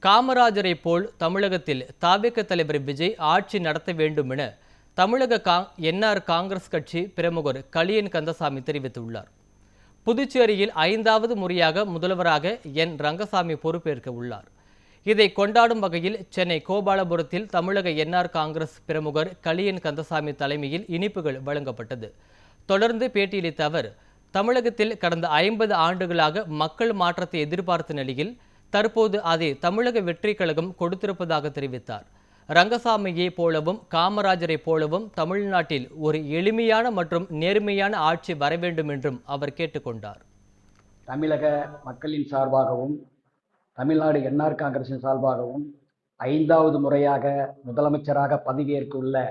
காமராஜரை போல் தமிழகத்தில் தவிக தலைவர் விஜய் ஆட்சி நடத்த வேண்டும் என தமிழக என்ஆர் காங்கிரஸ் கட்சி பிரமுகர் கலியன் கந்தசாமி தெரிவித்துள்ளார். புதுச்சேரியில் 5வது முறையாக முதல்வராக என் ரங்கசாமி பொறுப்பேற்க உள்ளார். இதை கொண்டாடும் வகையில் சென்னை கோபாலபுரத்தில் தமிழக என்ஆர் காங்கிரஸ் பிரமுகர் கலியன் கந்தசாமி தலைமையில் இனிப்புகள் வழங்கப்பட்டது. தொடர்ந்து பேட்டியளித்த அவர், தமிழகத்தில் கடந்த 50 ஆண்டுகளாக மக்கள் மாற்றத்தை எதிர்பார்த்த நிலையில் தற்போது அதை தமிழக வெற்றி கழகம் கொடுத்திருப்பதாக தெரிவித்தார். ரங்கசாமியை போலவும் காமராஜரை போலவும் தமிழ்நாட்டில் ஒரு எளிமையான மற்றும் நேர்மையான ஆட்சி வர வேண்டும் என்றும் அவர் கேட்டுக்கொண்டார். தமிழக மக்களின் சார்பாகவும் தமிழ்நாடு என்ஆர் காங்கிரசின் சார்பாகவும் 5வது முறையாக முதலமைச்சராக பதவியேற்க உள்ள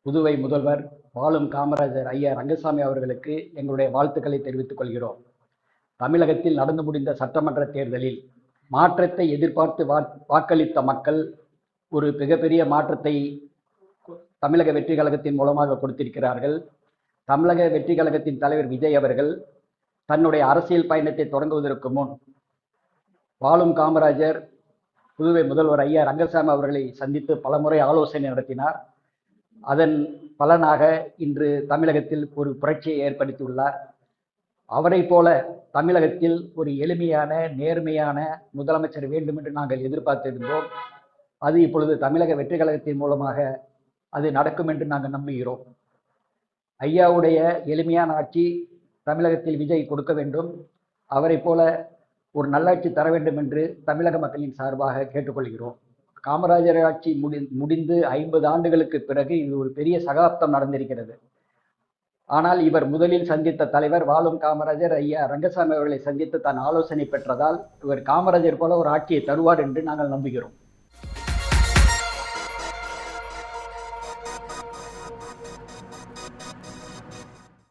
புதுவை முதல்வர் வாழும் காமராஜர் ஐயா ரங்கசாமி அவர்களுக்கு எங்களுடைய வாழ்த்துக்களை தெரிவித்துக் கொள்கிறோம். தமிழகத்தில் நடந்து முடிந்த சட்டமன்ற தேர்தலில் மாற்றத்தை எதிர்பார்த்து வாக்களித்த மக்கள் ஒரு மிகப்பெரிய மாற்றத்தை தமிழக வெற்றி கழகத்தின் மூலமாக கொடுத்திருக்கிறார்கள். தமிழக வெற்றி கழகத்தின் தலைவர் விஜய் அவர்கள் தன்னுடைய அரசியல் பயணத்தை தொடங்குவதற்கு முன் வாழும் காமராஜர் புதுவை முதல்வர் ஐயா ரங்கசாமி அவர்களை சந்தித்து பலமுறை ஆலோசனை நடத்தினார். அதன் பலனாக இன்று தமிழகத்தில் ஒரு புரட்சியை ஏற்படுத்தியுள்ளார். அவரை போல தமிழகத்தில் ஒரு எளிமையான நேர்மையான முதலமைச்சர் வேண்டும் என்று நாங்கள் எதிர்பார்த்திருந்தோம். அது இப்பொழுது தமிழக வெற்றி கழகத்தின் மூலமாக அது நடக்கும் என்று நாங்கள் நம்புகிறோம். ஐயாவுடைய எளிமையான ஆட்சி தமிழகத்தில் விஜய் கொடுக்க வேண்டும். அவரை போல ஒரு நல்லாட்சி தர வேண்டும் என்று தமிழக மக்களின் சார்பாக கேட்டுக்கொள்கிறோம். காமராஜர் ஆட்சி முடிந்து 50 ஆண்டுகளுக்கு பிறகு இது ஒரு பெரிய சகாப்தம் நடந்திருக்கிறது. ஆனால் இவர் முதலில் சந்தித்த தலைவர் வாழும் காமராஜர் ஐயா ரங்கசாமி அவர்களை சந்தித்து தான் ஆலோசனை பெற்றதால் இவர் காமராஜர் போல ஒரு ஆட்சியை தருவார் என்று நாங்கள் நம்புகிறோம்.